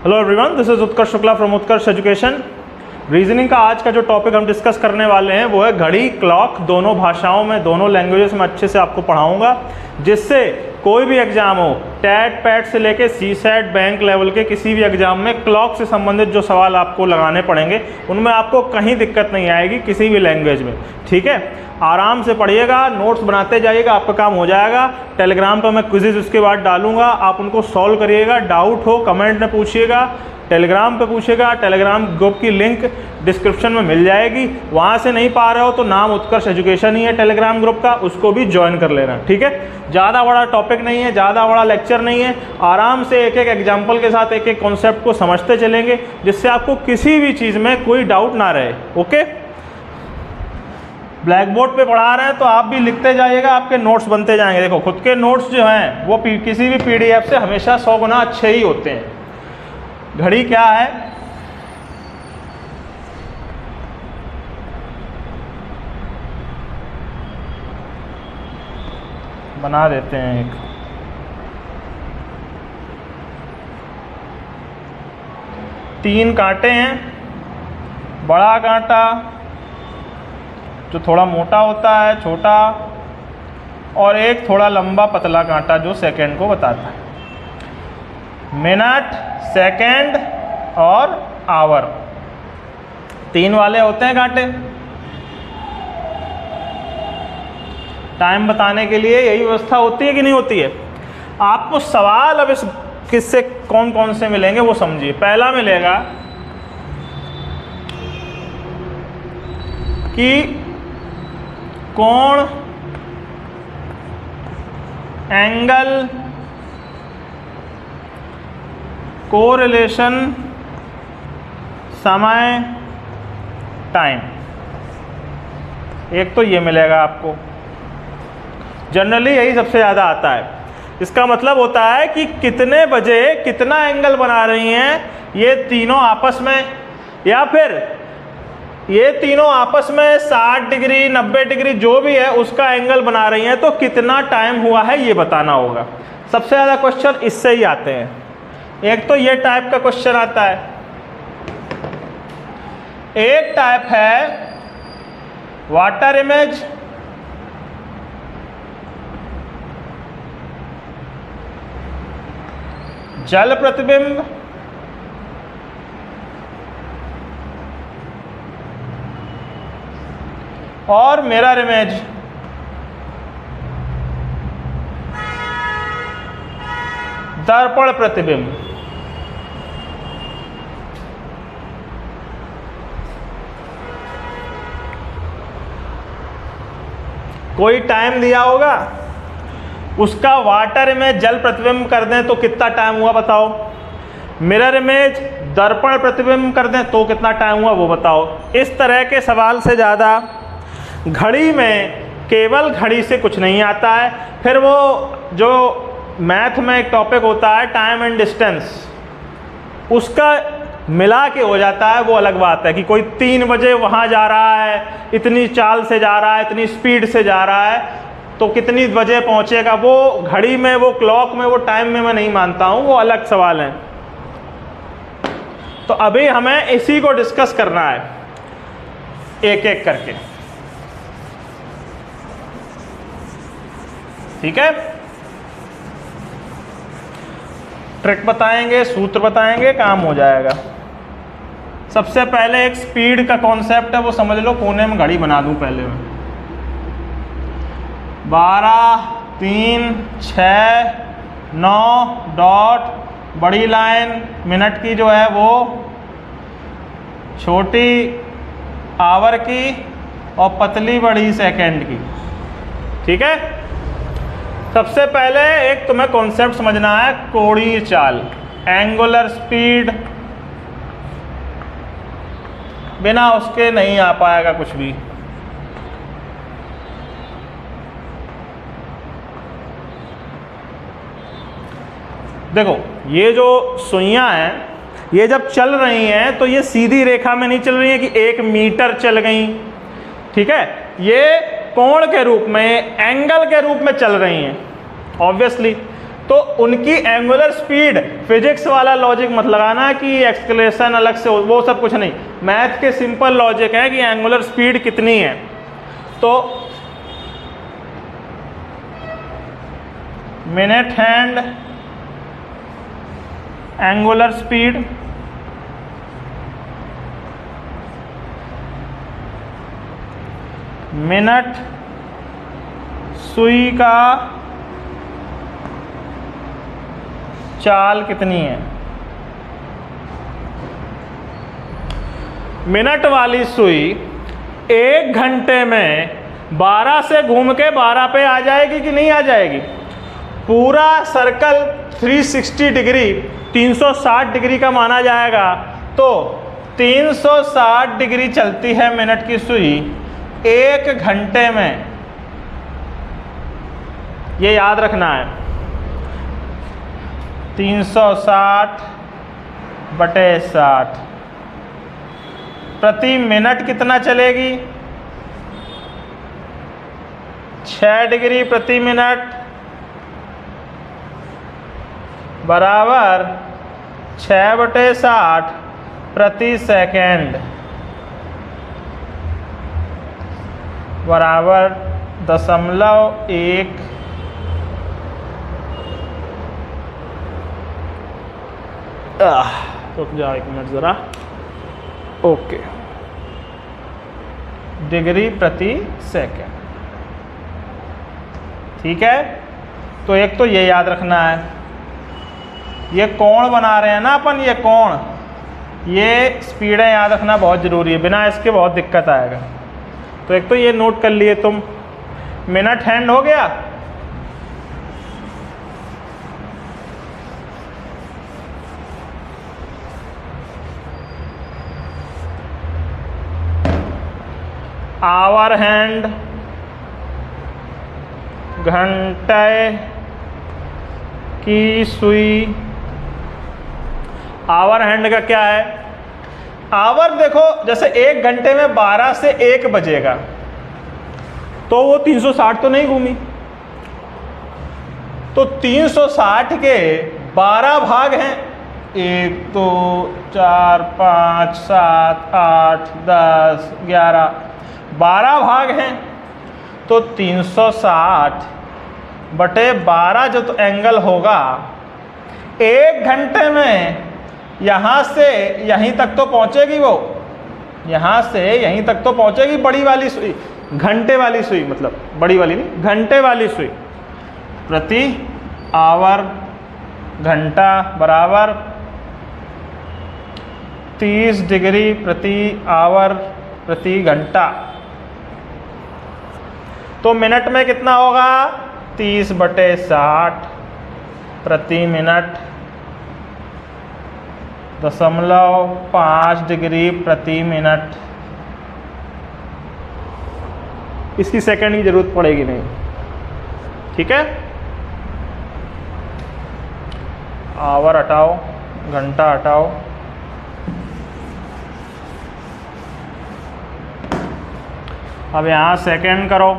Hello everyone, this is Utkarsh Shukla from Utkarsh education. Reasoning का आज का जो टॉपिक हम डिस्कस करने वाले हैं वो है घड़ी, क्लॉक। दोनों भाषाओं में, दोनों लैंग्वेजेस में अच्छे से आपको पढ़ाऊंगा, जिससे कोई भी एग्जाम हो, टैट पैट से लेके सीसैट, बैंक लेवल के किसी भी एग्जाम में क्लॉक से संबंधित जो सवाल आपको लगाने पड़ेंगे उनमें आपको कहीं दिक्कत नहीं आएगी किसी भी लैंग्वेज में। ठीक है, आराम से पढ़िएगा, नोट्स बनाते जाइएगा, आपका काम हो जाएगा। टेलीग्राम पर मैं क्विज़ उसके बाद डालूंगा, आप उनको सॉल्व करिएगा। डाउट हो कमेंट में पूछिएगा, टेलीग्राम पे पूछिएगा। टेलीग्राम ग्रुप की लिंक डिस्क्रिप्शन में मिल जाएगी, वहाँ से नहीं पा रहे हो तो नाम उत्कर्ष एजुकेशन ही है टेलीग्राम ग्रुप का, उसको भी ज्वाइन कर लेना। ठीक है, ज़्यादा बड़ा टॉपिक नहीं है, ज़्यादा बड़ा लेक्चर नहीं है। आराम से एक एक एग्जाम्पल के साथ एक एक कॉन्सेप्ट को समझते चलेंगे, जिससे आपको किसी भी चीज़ में कोई डाउट ना रहे। ओके, ब्लैक बोर्ड पे पढ़ा रहे हैं तो आप भी लिखते जाइएगा, आपके नोट्स बनते जाएंगे। देखो, खुद के नोट्स जो हैं वो किसी भी पीडीएफ से हमेशा 100 गुना अच्छे ही होते हैं। घड़ी क्या है? बना देते हैं एक। तीन कांटे हैं, बड़ा कांटा जो थोड़ा मोटा होता है, छोटा, और एक थोड़ा लंबा पतला कांटा जो सेकंड को बताता है। मिनट, सेकंड और आवर, तीन वाले होते हैं कांटे। टाइम बताने के लिए यही व्यवस्था होती है कि नहीं होती है? आपको सवाल अब इस किससे कौन कौन से मिलेंगे वो समझिए। पहला मिलेगा कि कोण, एंगल, कोरिलेशन, समय, टाइम। एक तो ये मिलेगा आपको, जनरली यही सबसे ज़्यादा आता है। इसका मतलब होता है कि कितने बजे कितना एंगल बना रही हैं ये तीनों आपस में, या फिर ये तीनों आपस में 60 डिग्री 90 डिग्री जो भी है उसका एंगल बना रही हैं, तो कितना टाइम हुआ है ये बताना होगा। सबसे ज़्यादा क्वेश्चन इससे ही आते हैं। एक तो ये टाइप का क्वेश्चन आता है, एक टाइप है वाटर इमेज, जल प्रतिबिंब, और मिरर इमेज। दर्पण प्रतिबिंब। कोई टाइम दिया होगा, उसका वाटर इमेज जल प्रतिबिंब कर दें तो कितना टाइम हुआ बताओ। मिरर इमेज दर्पण प्रतिबिंब कर दें तो कितना टाइम हुआ वो बताओ। इस तरह के सवाल से ज़्यादा घड़ी में केवल घड़ी से कुछ नहीं आता है। फिर वो जो मैथ में एक टॉपिक होता है टाइम एंड डिस्टेंस, उसका मिला के हो जाता है, वो अलग बात है कि कोई 3 बजे वहाँ जा रहा है, इतनी चाल से जा रहा है, इतनी स्पीड से जा रहा है, तो कितनी बजे पहुँचेगा। वो घड़ी में, वो क्लॉक में, वो टाइम में मैं नहीं मानता हूँ, वो अलग सवाल है। तो अभी हमें इसी को डिस्कस करना है एक एक करके। ठीक है, ट्रिक बताएंगे, सूत्र बताएंगे, काम हो जाएगा। सबसे पहले एक स्पीड का कॉन्सेप्ट है, वो समझ लो। कोने में घड़ी बना दूं पहले मैं। 12, 3, 6, 9 डॉट, बड़ी लाइन मिनट की जो है वो, छोटी आवर की, और पतली बड़ी सेकंड की। ठीक है, सबसे पहले एक तुम्हें कॉन्सेप्ट समझना है, कोणीय चाल, एंगुलर स्पीड। बिना उसके नहीं आ पाएगा कुछ भी। देखो, ये जो सुइयां हैं ये जब चल रही हैं तो ये सीधी रेखा में नहीं चल रही हैं कि 1 मीटर चल गई। ठीक है, ये कोण के रूप में, एंगल के रूप में चल रही हैं ऑब्वियसली। तो उनकी एंगुलर स्पीड, फिजिक्स वाला लॉजिक मत लगाना कि एक्सक्लेशन अलग से, वो सब कुछ नहीं। मैथ के सिंपल लॉजिक है कि एंगुलर स्पीड कितनी है। तो minute hand angular speed minute सुई का चाल कितनी है। मिनट वाली सुई 1 घंटे में 12 से घूम के 12 पे आ जाएगी कि नहीं आ जाएगी। पूरा सर्कल 360 डिग्री 360 डिग्री का माना जाएगा, तो 360 डिग्री चलती है मिनट की सुई 1 घंटे में। ये याद रखना है, 360/60 प्रति मिनट कितना चलेगी, 6 डिग्री प्रति मिनट बराबर 6/60 प्रति सेकेंड बराबर 0.1। रुक जाओ 1 मिनट ज़रा। ओके, डिग्री प्रति सेकेंड। ठीक है, तो एक तो ये याद रखना है। ये कोण बना रहे हैं ना अपन, ये कोण, ये स्पीडें याद रखना बहुत ज़रूरी है, बिना इसके बहुत दिक्कत आएगा। तो एक तो ये नोट कर लिए तुम, मिनट हैंड हो गया। आवर हैंड घंटे की सुई। आवर हैंड का क्या है, आवर देखो जैसे 1 घंटे में 12 से 1 बजेगा, तो वो 360 तो नहीं घूमी, तो 360 के 12 भाग हैं, 1 2 4 5 7 8 10 11 12 भाग हैं। तो 360/12 जो तो एंगल होगा 1 घंटे में यहाँ से यहीं तक तो पहुँचेगी, वो यहाँ से यहीं तक तो पहुँचेगी बड़ी वाली सुई, घंटे वाली सुई, मतलब बड़ी वाली नहीं, घंटे वाली सुई। प्रति आवर घंटा बराबर 30 डिग्री प्रति आवर प्रति घंटा। तो मिनट में कितना होगा, 30/60 प्रति मिनट 0.5 डिग्री प्रति मिनट। इसकी सेकंड की जरूरत पड़ेगी नहीं। ठीक है, आवर हटाओ, घंटा हटाओ, अब यहाँ सेकंड करो।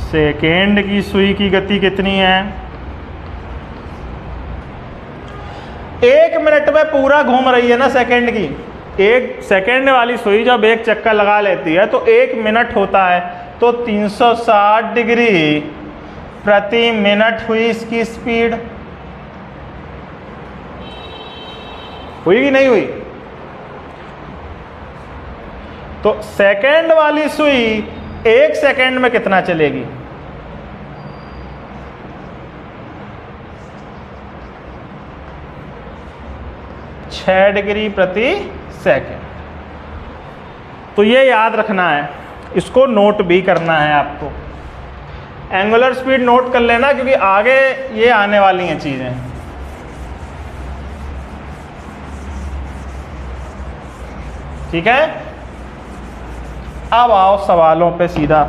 सेकेंड की सुई की गति कितनी है, 1 मिनट में पूरा घूम रही है ना सेकंड की। 1 सेकंड वाली सुई जब 1 चक्कर लगा लेती है तो 1 मिनट होता है, तो 360 डिग्री प्रति मिनट हुई इसकी स्पीड। हुई कि नहीं हुई। तो सेकंड वाली सुई 1 सेकंड में कितना चलेगी, 6 डिग्री प्रति सेकंड। तो ये याद रखना है, इसको नोट भी करना है आपको। एंगुलर स्पीड नोट कर लेना, क्योंकि आगे ये आने वाली हैं चीज़ें। ठीक है, अब आओ सवालों पे सीधा।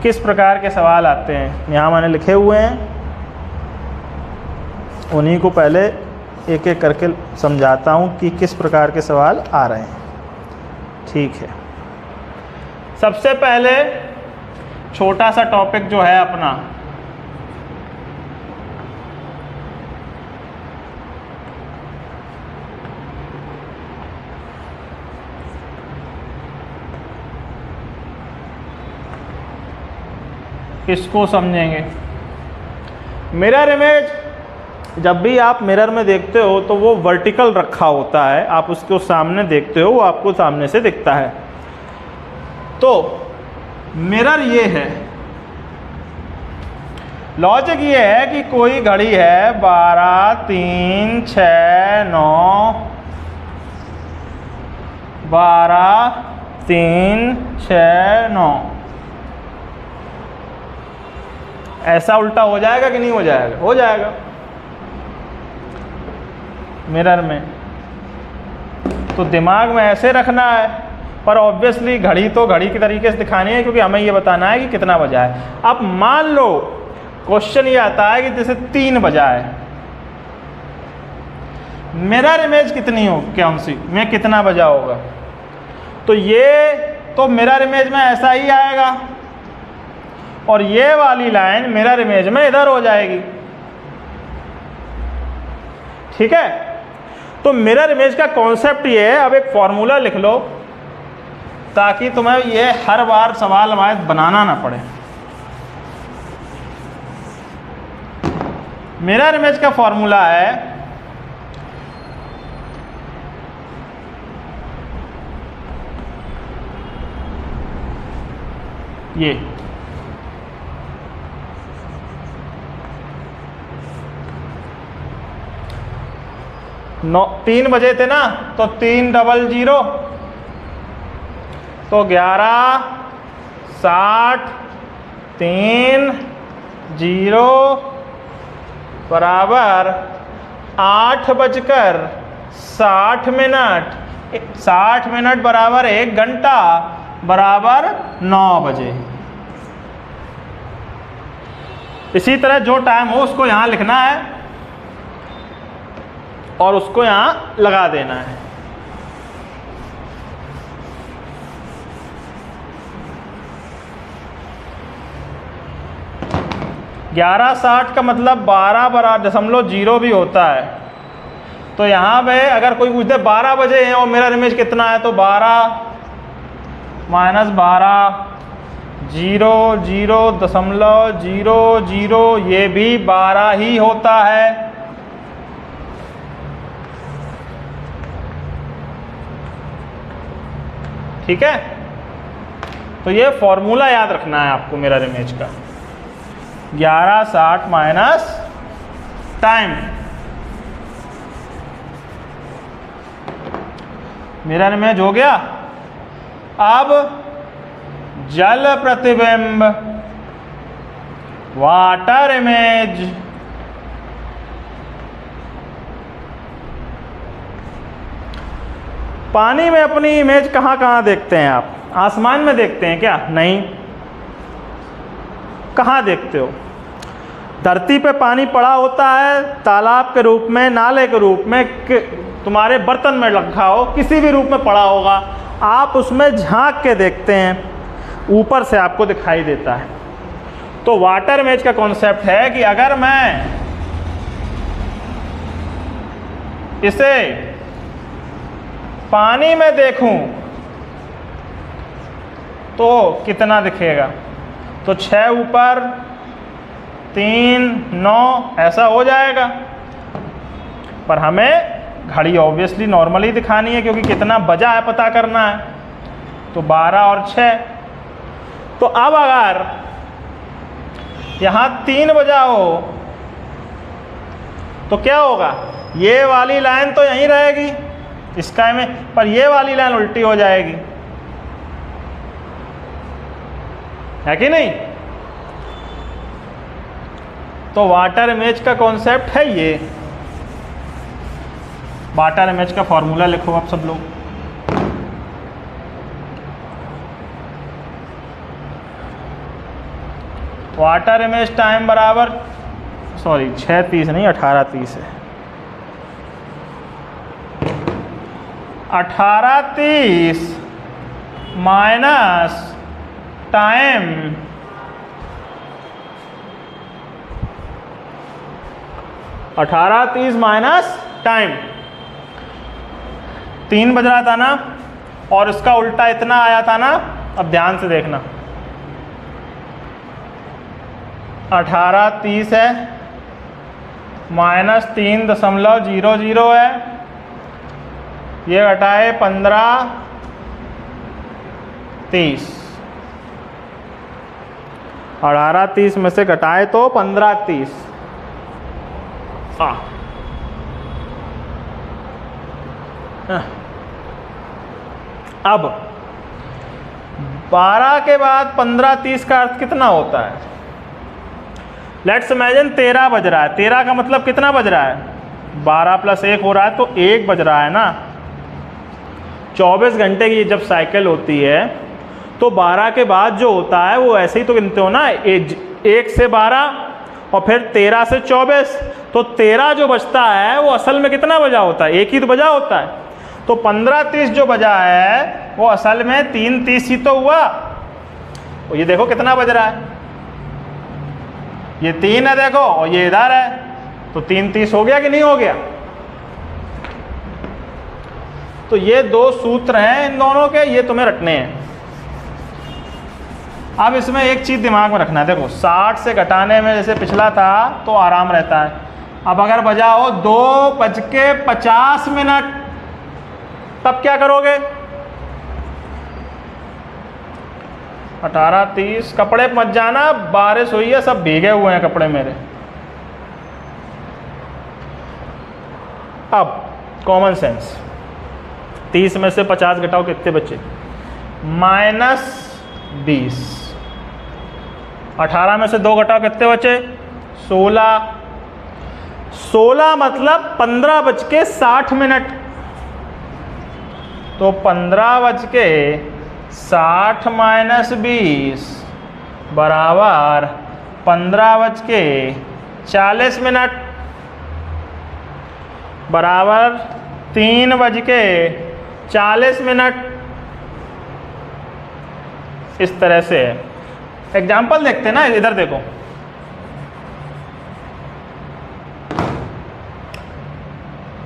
किस प्रकार के सवाल आते हैं, यहाँ मैंने लिखे हुए हैं, उन्हीं को पहले एक एक करके समझाता हूँ कि किस प्रकार के सवाल आ रहे हैं। ठीक है, सबसे पहले छोटा सा टॉपिक जो है अपना, इसको समझेंगे। मिरर इमेज, जब भी आप मिरर में देखते हो तो वो वर्टिकल रखा होता है, आप उसको सामने देखते हो, वो आपको सामने से दिखता है। तो मिरर ये है, लॉजिक ये है कि कोई घड़ी है 12, 3, 6, 9, 12, 3, 6, 9, ऐसा उल्टा हो जाएगा कि नहीं हो जाएगा? हो जाएगा मिरर में। तो दिमाग में ऐसे रखना है, पर ऑब्वियसली घड़ी तो घड़ी की तरीके से दिखानी है, क्योंकि हमें ये बताना है कि कितना बजा है। अब मान लो क्वेश्चन ये आता है कि जैसे 3 बजा है, मिरर इमेज कितनी हो, कौन सी में कितना बजा होगा? तो ये तो मिरर इमेज में ऐसा ही आएगा, और ये वाली लाइन मिरर इमेज में इधर हो जाएगी। ठीक है, तो मिरर इमेज का कॉन्सेप्ट ये है। अब एक फॉर्मूला लिख लो ताकि तुम्हें ये हर बार सवाल बनाना ना पड़े। मिरर इमेज का फॉर्मूला है ये, 3 बजे थे ना, तो 3 डबल 0, तो 11, 60, 3, 0 बराबर 8:60। 60 मिनट बराबर 1 घंटा बराबर 9 बजे। इसी तरह जो टाइम हो उसको यहाँ लिखना है और उसको यहाँ लगा देना है। ग्यारह 60 का मतलब 12.0 भी होता है। तो यहाँ पे अगर कोई पूछते 12 बजे हैं और मेरा इमेज कितना है, तो 12 माइनस 12 0.00, ये भी 12 ही होता है। ठीक है, तो ये फॉर्मूला याद रखना है आपको मिरर इमेज का। 11:60 माइनस टाइम, मिरर इमेज हो गया। अब जल प्रतिबिंब, वाटर इमेज, पानी में अपनी इमेज कहाँ कहाँ देखते हैं आप? आसमान में देखते हैं क्या? नहीं। कहाँ देखते हो? धरती पे पानी पड़ा होता है, तालाब के रूप में, नाले के रूप में, तुम्हारे बर्तन में रखा हो, किसी भी रूप में पड़ा होगा, आप उसमें झांक के देखते हैं, ऊपर से आपको दिखाई देता है। तो वाटर इमेज का कॉन्सेप्ट है कि अगर मैं इसे पानी में देखूं तो कितना दिखेगा? तो 6 ऊपर 3 9 ऐसा हो जाएगा। पर हमें घड़ी ऑब्वियसली नॉर्मली दिखानी है, क्योंकि कितना बजा है पता करना है। तो 12 और 6। तो अब अगर यहाँ 3 बजा हो तो क्या होगा? ये वाली लाइन तो यहीं रहेगी स्काई में, पर ये वाली लाइन उल्टी हो जाएगी, है कि नहीं? तो वाटर इमेज का कॉन्सेप्ट है ये। वाटर इमेज का फॉर्मूला लिखो आप सब लोग। वाटर इमेज टाइम बराबर, सॉरी 6:30 नहीं 18:30 है। 18:30 माइनस टाइम, माइनस टाइम, 3 बज रहा था ना, और इसका उल्टा इतना आया था ना। अब ध्यान से देखना, 1830 है, -3.00 है, ये घटाए 1530। 1830 में से घटाए तो 1530। अब 12 के बाद 1530 का अर्थ कितना होता है? लेट्स इमेजिन 13 बज रहा है। 13 का मतलब कितना बज रहा है? 12 + 1 हो रहा है तो 1 बज रहा है ना। 24 घंटे की जब साइकिल होती है तो 12 के बाद जो होता है वो ऐसे ही तो गिनते हो ना, 1 से 12 और फिर 13 से 24। तो 13 जो बजता है वो असल में कितना बजा होता है? 1 ही तो बजा होता है। तो 1530 जो बजा है वो असल में 3:30 ही तो हुआ। और ये देखो कितना बज रहा है, ये 3 है देखो, और ये इधर है, तो 3:30 हो गया कि नहीं हो गया? तो ये 2 सूत्र हैं इन दोनों के, ये तुम्हें रटने हैं। अब इसमें एक चीज़ दिमाग में रखना है, देखो 60 से घटाने में जैसे पिछला था तो आराम रहता है। अब अगर बजा हो 2:50, तब क्या करोगे? 1830, कपड़े मत जाना, बारिश हुई है, सब भीगे हुए हैं कपड़े मेरे। अब कॉमन सेंस, 30 में से 50 घटाओ, कितने बचे? -20। 18 में से 2 घटाओ, कितने बचे? 16। 16 मतलब 15:60। तो 15:60 - 20 बराबर 15:40 बराबर 3:40। इस तरह से एग्जाम्पल देखते हैं ना, इधर देखो।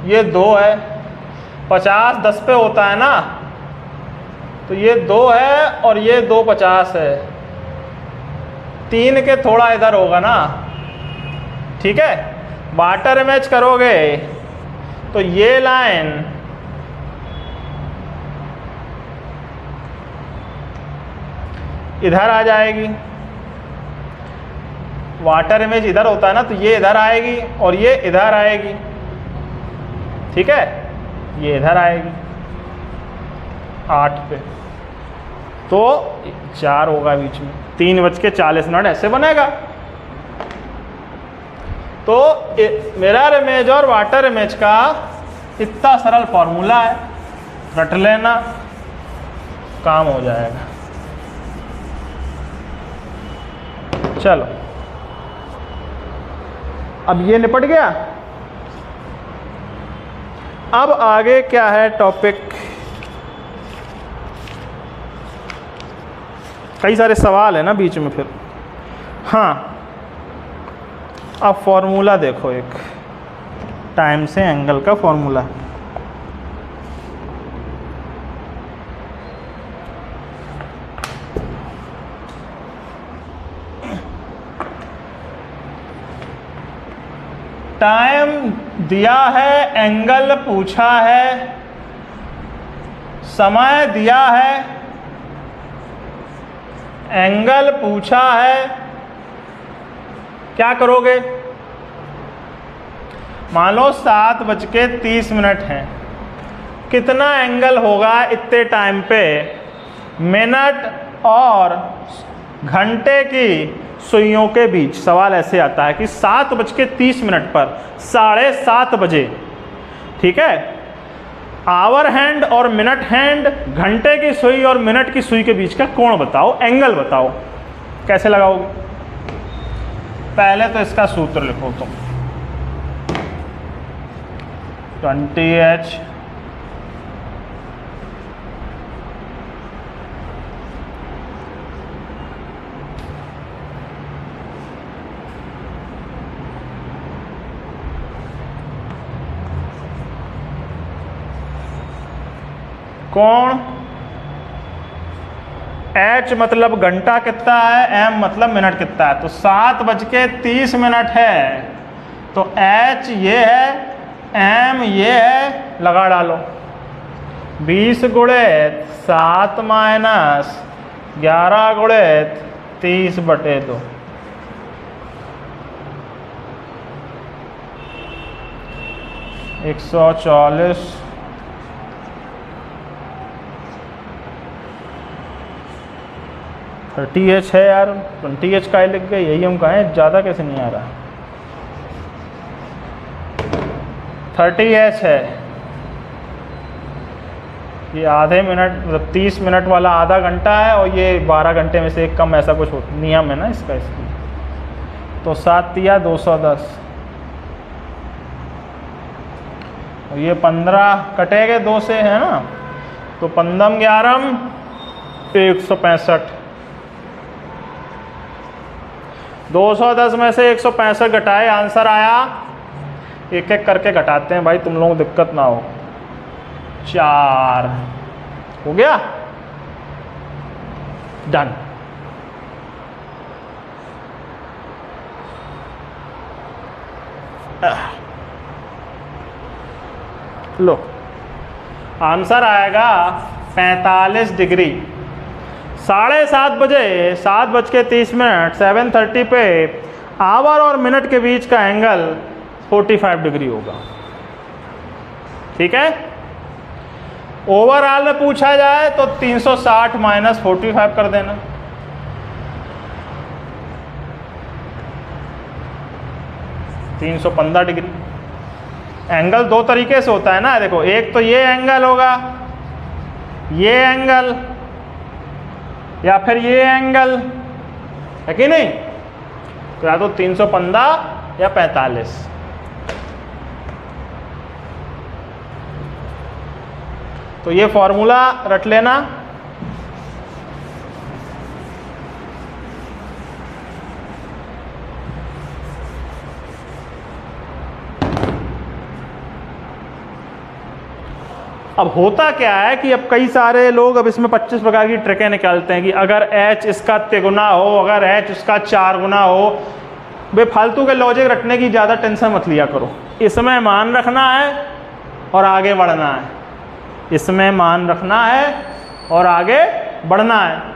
ये 2 है, 50 10 पे होता है ना, तो ये 2 है और ये 2 50 है, 3 के थोड़ा इधर होगा ना, ठीक है। वाटर मैच करोगे तो ये लाइन इधर आ जाएगी, वाटर इमेज इधर होता है ना, तो ये इधर आएगी और ये इधर आएगी, ठीक है। ये इधर आएगी 8 पे, तो 4 होगा बीच में, 3:40 ऐसे बनेगा। तो मिरर इमेज और वाटर इमेज का इतना सरल फॉर्मूला है, रट लेना, काम हो जाएगा। चलो, अब ये निपट गया। अब आगे क्या है टॉपिक? कई सारे सवाल है ना बीच में फिर। हाँ, अब फॉर्मूला देखो, एक टाइम से एंगल का फॉर्मूला। टाइम दिया है, एंगल पूछा है, समय दिया है, एंगल पूछा है, क्या करोगे? मान लो 7:30 है, कितना एंगल होगा इतने टाइम पे? मिनट और घंटे की सुइयों के बीच। सवाल ऐसे आता है कि 7:30 पर 7:30 बजे, ठीक है, आवर हैंड और मिनट हैंड, घंटे की सुई और मिनट की सुई के बीच का कोण बताओ, एंगल बताओ। कैसे लगाओगे? पहले तो इसका सूत्र लिखो तुम, 20h कोण H मतलब घंटा कितना है, M मतलब मिनट कितना है। तो 7:30 है, तो H ये है, M ये है, लगा डालो। 20 गुणित 7 माइनस 11 गुणित 30/2। 140 30H है यार, 20H का ही लिख गए, यही हम कहें, ज़्यादा कैसे नहीं आ रहा। 30H है, ये आधे मिनट मतलब 30 मिनट वाला आधा घंटा है, और ये 12 घंटे में से एक कम, ऐसा कुछ नियम है ना इसका, इसलिए। तो 7 या 210, और ये 15 कटेंगे 2 से, है ना, तो 15 11 165। 210 में से 165 घटाए, आंसर आया। एक एक करके घटाते हैं भाई, तुम लोगों को दिक्कत ना हो। 4 हो गया, डन। लो, आंसर आएगा 45 डिग्री। 7:30 बजे, 7:30, 7:30 पे आवर और मिनट के बीच का एंगल 45 डिग्री होगा। ठीक है, ओवरऑल में पूछा जाए तो 360 माइनस 45 कर देना। $315 डिग्री। एंगल दो तरीके से होता है ना, देखो, एक तो ये एंगल होगा, ये एंगल, या फिर ये एंगल, है कि नहीं। तो या तो 315 या 45। तो ये फॉर्मूला रट लेना। अब होता क्या है कि अब कई सारे लोग अब इसमें 25 प्रकार की ट्रिकें निकालते हैं कि अगर H इसका 3 गुना हो, अगर H इसका 4 गुना हो। बेफालतू के लॉजिक रटने की ज़्यादा टेंशन मत लिया करो। इसमें मान रखना है और आगे बढ़ना है, इसमें मान रखना है और आगे बढ़ना है।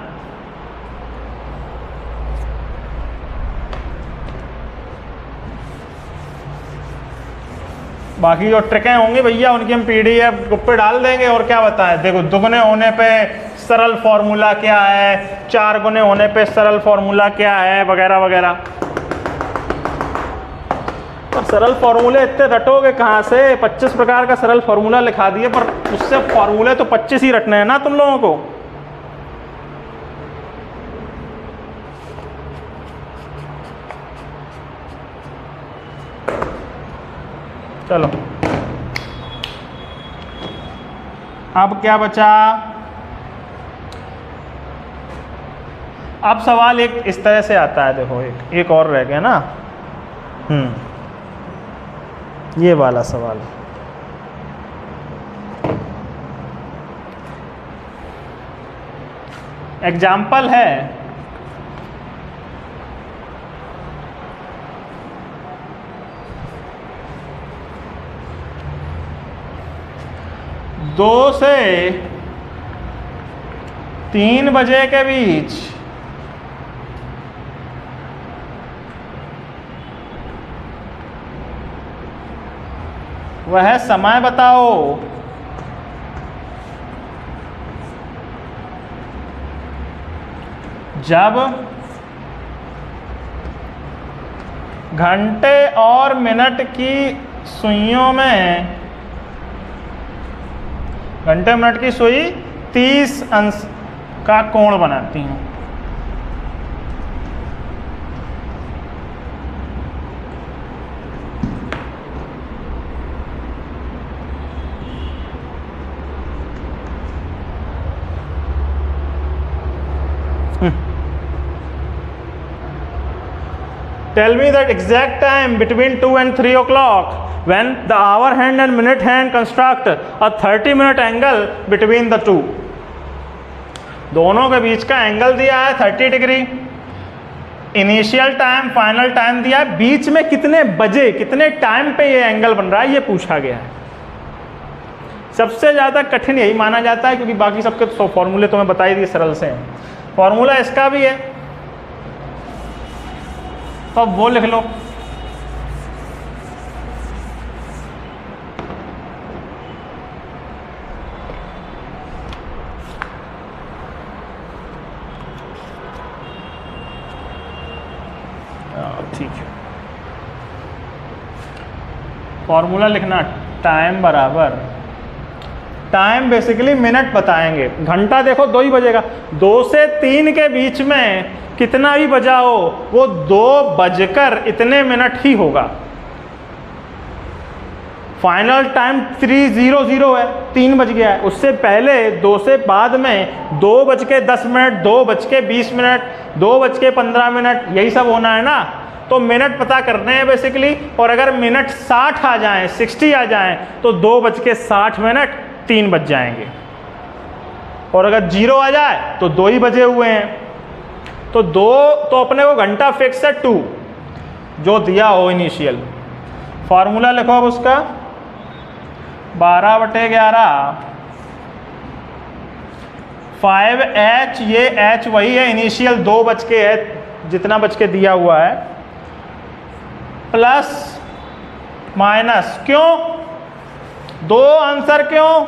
बाकी जो ट्रिकें होंगी भैया, उनकी हम PDF ग्रुप पे डाल देंगे। और क्या बताएं, देखो, दुगने होने पे सरल फॉर्मूला क्या है, 4 गुने होने पे सरल फॉर्मूला क्या है, वगैरह वगैरह। और सरल फॉर्मूले इतने रटोगे कहाँ से, 25 प्रकार का सरल फॉर्मूला लिखा दिए, पर उससे फॉर्मूले तो 25 ही रटने हैं ना तुम लोगों को। चलो, अब क्या बचा। अब सवाल एक इस तरह से आता है, देखो, एक और रह गया ना। ये वाला सवाल, एग्जाम्पल है, दो से 3 बजे के बीच वह समय बताओ जब घंटे और मिनट की सुइयों में, घंटे मिनट की सुई 30 अंश का कोण बनाती हैं। Tell me that exact time between 2 and 3 o'clock when the hour hand and minute hand construct a 30-minute angle between the two. दोनों के बीच का एंगल दिया है 30 degree. Initial time, final time दिया है, बीच में कितने बजे, कितने टाइम पे ये एंगल बन रहा है ये पूछा गया है। सबसे ज़्यादा कठिन यही माना जाता है, क्योंकि बाकी सबके तो फॉर्मूले तो मैं बता ही दिए, सरल से हैं। फॉर्मूला इसका भी है, तो अब वो लिख लो। ठीक है, फॉर्मूला लिखना, टाइम बराबर, टाइम बेसिकली मिनट बताएंगे, घंटा देखो 2 ही बजेगा, 2 से 3 के बीच में कितना भी बजा हो वो 2 बजकर इतने मिनट ही होगा। फाइनल टाइम 3:00 है, 3 बज गया है। उससे पहले 2 से बाद में 2:10, 2:20, 2:15, यही सब होना है ना। तो मिनट पता करने हैं बेसिकली, और अगर मिनट 60 आ जाएं, 60 आ जाएं, तो 2:60, 3 बज जाएंगे। और अगर 0 आ जाए तो 2 ही बजे हुए हैं। तो 2, तो अपने को घंटा फिक्स है 2, जो दिया हो इनिशियल। फॉर्मूला लिखो अब उसका, 12/11, 5h, ये h वही है इनिशियल 2 बज के है, जितना बज के दिया हुआ है, प्लस माइनस, क्यों 2 आंसर क्यों?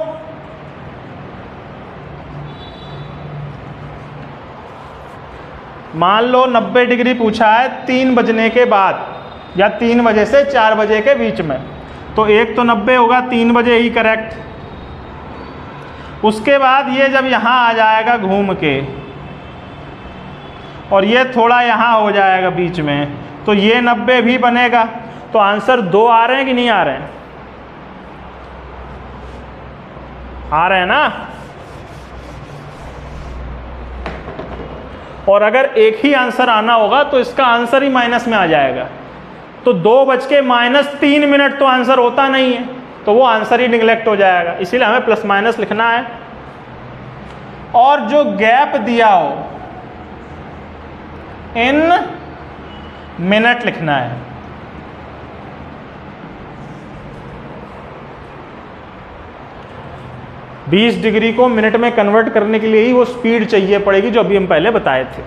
मान लो 90 डिग्री पूछा है 3 बजने के बाद, या 3 बजे से 4 बजे के बीच में, तो एक तो 90 होगा, 3 बजे ही करेक्ट। उसके बाद ये जब यहाँ आ जाएगा घूम के, और ये थोड़ा यहाँ हो जाएगा बीच में, तो ये 90 भी बनेगा। तो आंसर 2 आ रहे हैं कि नहीं आ रहे हैं? आ रहे हैं ना। और अगर एक ही आंसर आना होगा तो इसका आंसर ही माइनस में आ जाएगा। तो 2:-3 तो आंसर होता नहीं है, तो वो आंसर ही निगलेक्ट हो जाएगा। इसीलिए हमें प्लस माइनस लिखना है, और जो गैप दिया हो इन मिनट लिखना है। बीस डिग्री को मिनट में कन्वर्ट करने के लिए ही वो स्पीड चाहिए पड़ेगी, जो अभी हम पहले बताए थे।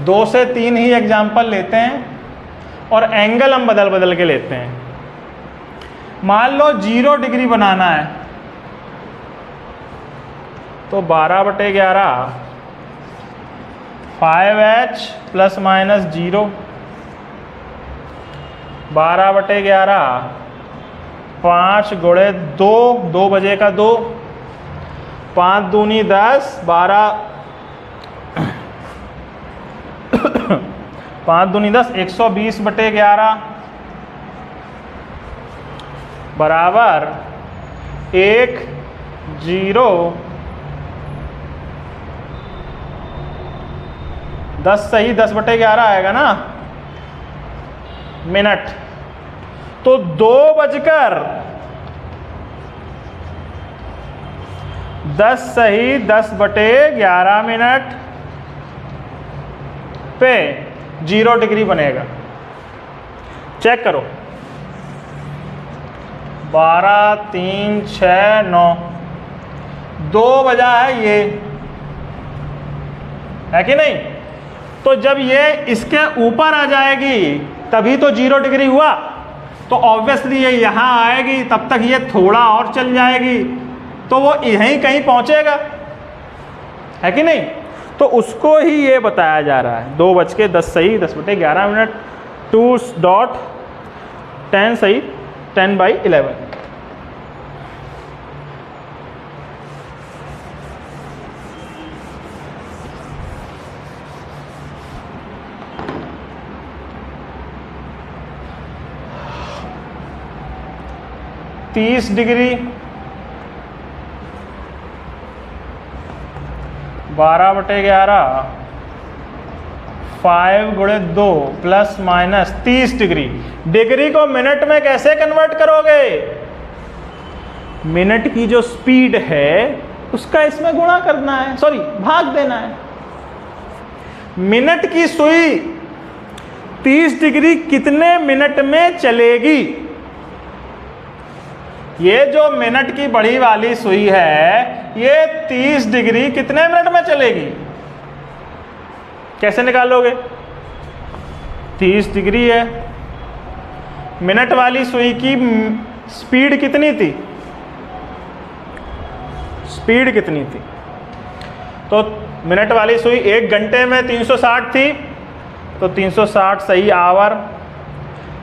2 से 3 ही एग्जाम्पल लेते हैं, और एंगल हम बदल बदल के लेते हैं। मान लो 0 डिग्री बनाना है, तो 12/11, 5h प्लस माइनस 0, 12/11, 5 गुणे 2, 2 बजे का 2, 5 दूनी 10, 12, 5 दूनी 10, 120/11 बराबर 1, 0, 10 सही 10/11 आएगा ना मिनट। तो 2:10 सही 10/11 मिनट पे 0 डिग्री बनेगा। चेक करो, 12, 3, 6, 9, 2 बजा है ये, है कि नहीं? तो जब ये इसके ऊपर आ जाएगी तभी तो 0 डिग्री हुआ। तो ऑब्वियसली ये यहाँ आएगी, तब तक ये थोड़ा और चल जाएगी, तो वो यहीं कहीं पहुँचेगा, है कि नहीं? तो उसको ही ये बताया जा रहा है। 2:10 सही 10/11 मिनट, 2.10 सही 10/11। तीस डिग्री 12/11, 5 गुणे 2 प्लस माइनस 30 डिग्री। डिग्री को मिनट में कैसे कन्वर्ट करोगे? मिनट की जो स्पीड है उसका इसमें गुणा करना है, सॉरी भाग देना है। मिनट की सुई 30 डिग्री कितने मिनट में चलेगी? ये जो मिनट की बड़ी वाली सुई है ये 30 डिग्री कितने मिनट में चलेगी? कैसे निकालोगे? 30 डिग्री है, मिनट वाली सुई की स्पीड कितनी थी? स्पीड कितनी थी? तो मिनट वाली सुई 1 घंटे में 360 थी, तो 360 सही आवर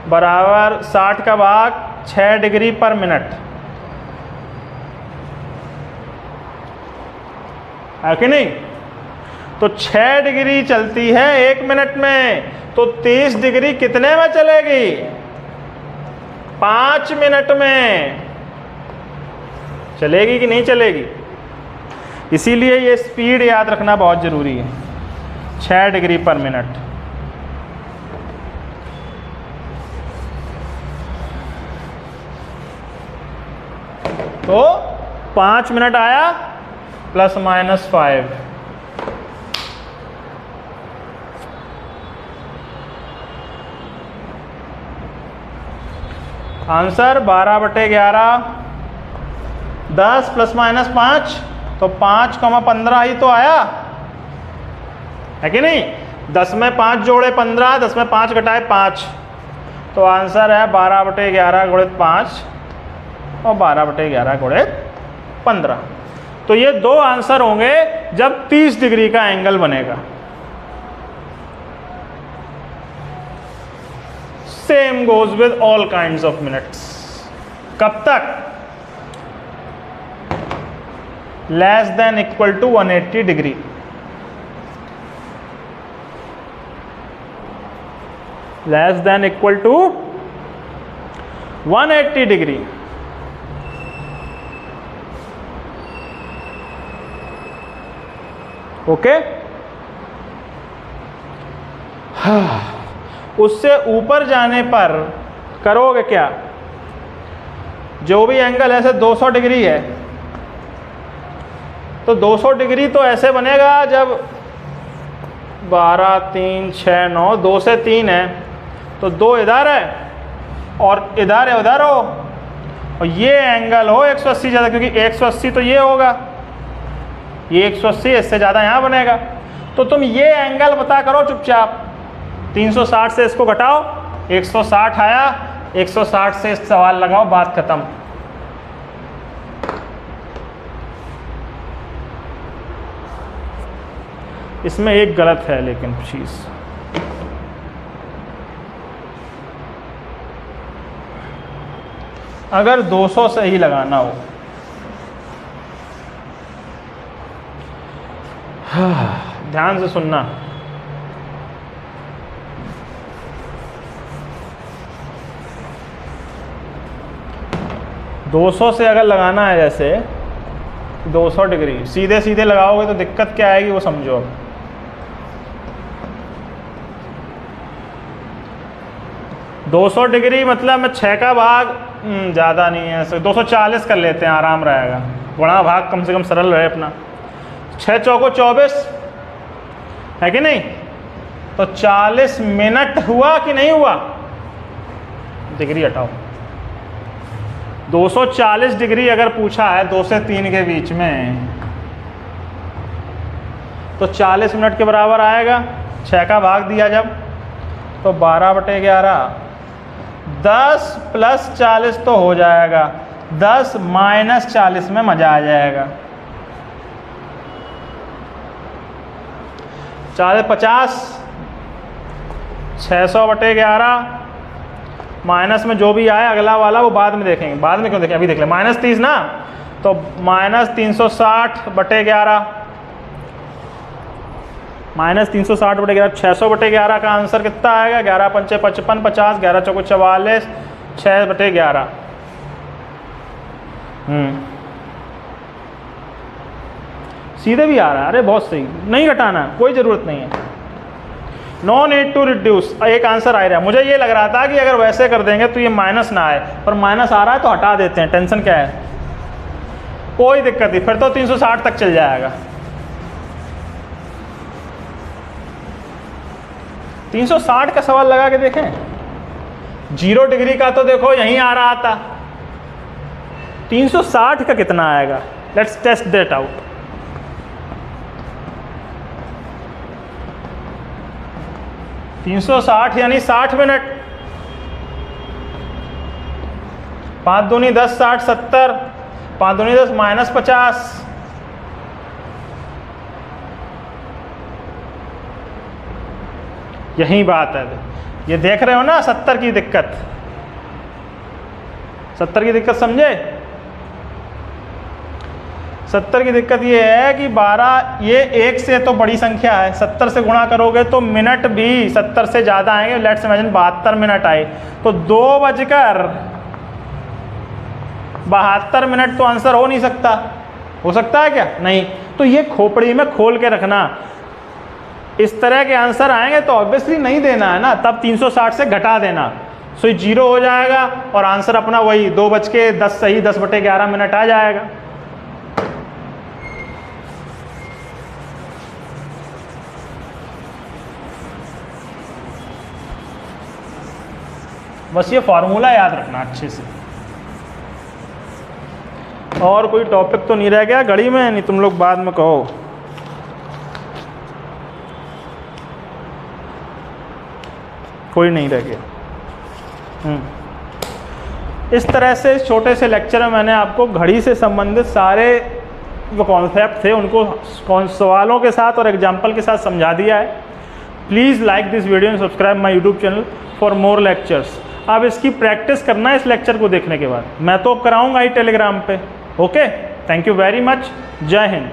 बराबर 60 का भाग 6 डिग्री पर मिनट, है कि नहीं? तो 6 डिग्री चलती है 1 मिनट में, तो 30 डिग्री कितने में चलेगी? 5 मिनट में चलेगी कि नहीं चलेगी? इसीलिए ये स्पीड याद रखना बहुत जरूरी है, 6 डिग्री पर मिनट। तो 5 मिनट आया ±5। आंसर 12/11, 10 ±5 तो 5,15 ही तो आया, है कि नहीं? 10 में 5 जोड़े 15, 10 में 5 घटाए 5, तो आंसर है 12/11 गुणित 5 और 12/11 गुणित 15। तो ये दो आंसर होंगे जब 30 डिग्री का एंगल बनेगा। Same goes with all kinds of minutes. कब तक? Less than equal to 180 degree. Less than equal to 180 degree. Okay? उससे ऊपर जाने पर करोगे क्या? जो भी एंगल ऐसे 200 डिग्री है, तो 200 डिग्री तो ऐसे बनेगा जब 12, 3, 6, 9, 2 से 3 है, तो 2 इधर है और इधर है उधर हो, और ये एंगल हो 180 ज़्यादा, क्योंकि 180 तो ये होगा, ये 180 इससे ज़्यादा यहाँ बनेगा। तो तुम ये एंगल पता करो चुपचाप, 360 से इसको घटाओ, 160 आया, 160 से इस सवाल लगाओ, बात खत्म। इसमें एक गलत है लेकिन चीज़, अगर 200 से ही लगाना हो, ध्यान से सुनना, (200) से अगर लगाना है, जैसे 200 डिग्री सीधे सीधे लगाओगे तो दिक्कत क्या आएगी वो समझो। अब 200 डिग्री मतलब मैं 6 का भाग ज़्यादा नहीं है, 240 कर लेते हैं, आराम रहेगा, गुणा भाग कम से कम सरल रहे अपना। 6 चौको 24, है कि नहीं? तो 40 मिनट हुआ कि नहीं हुआ? डिग्री हटाओ। 240 डिग्री अगर पूछा है 2 से 3 के बीच में, तो 40 मिनट के बराबर आएगा। 6 का भाग दिया जब, तो 12/11, 10 + 40 तो हो जाएगा, 10 - 40 में मजा आ जाएगा। 40 × 50, 600/11, माइनस में जो भी आए अगला वाला वो बाद में देखेंगे। बाद में क्यों देखें, अभी देख लें। -30 ना, तो -360/11, -360/11, 600/11 का आंसर कितना आएगा? 11 × 5 = 55, 50, 11 × 4 = 44, 6/11। सीधे भी आ रहा है, अरे बहुत सही, नहीं घटाना, कोई ज़रूरत नहीं है। No need to reduce. एक आंसर आ रहा है, मुझे ये लग रहा था कि अगर वैसे कर देंगे तो ये माइनस ना आए, पर माइनस आ रहा है तो हटा देते हैं, टेंशन क्या है। कोई दिक्कत नहीं, फिर तो 360 तक चल जाएगा। 360 का सवाल लगा के देखें। 0 डिग्री का तो देखो यहीं आ रहा था, 360 का कितना आएगा? Let's test that out. $360 यानी 60 मिनट, 5 दूनी 10, 60, 70, 5 दूनी 10 -50, यही बात है। ये देख रहे हो ना 70 की दिक्कत, 70 की दिक्कत समझे? 70 की दिक्कत ये है कि 12, ये 1 से तो बड़ी संख्या है, 70 से गुणा करोगे तो मिनट भी 70 से ज़्यादा आएंगे। लेट्स इमेजिन 72 मिनट आए, तो 2:72 मिनट तो आंसर हो नहीं सकता। हो सकता है क्या? नहीं। तो ये खोपड़ी में खोल के रखना, इस तरह के आंसर आएंगे तो ऑब्वियसली नहीं देना है ना, तब 360 से घटा देना, सो 0 हो जाएगा और आंसर अपना वही 2:10 सही 10/11 मिनट आ जाएगा। बस ये फॉर्मूला याद रखना अच्छे से। और कोई टॉपिक तो नहीं रह गया घड़ी में? नहीं तुम लोग बाद में कहो। कोई नहीं रह गया। इस तरह से छोटे से लेक्चर में मैंने आपको घड़ी से संबंधित सारे जो कॉन्सेप्ट थे उनको सवालों के साथ और एग्जाम्पल के साथ समझा दिया है। Please like this video and subscribe my YouTube channel for more lectures. अब इसकी प्रैक्टिस करना है इस लेक्चर को देखने के बाद। मैं तो अब कराऊंगा ही टेलीग्राम पे। Okay, thank you very much. जय हिंद।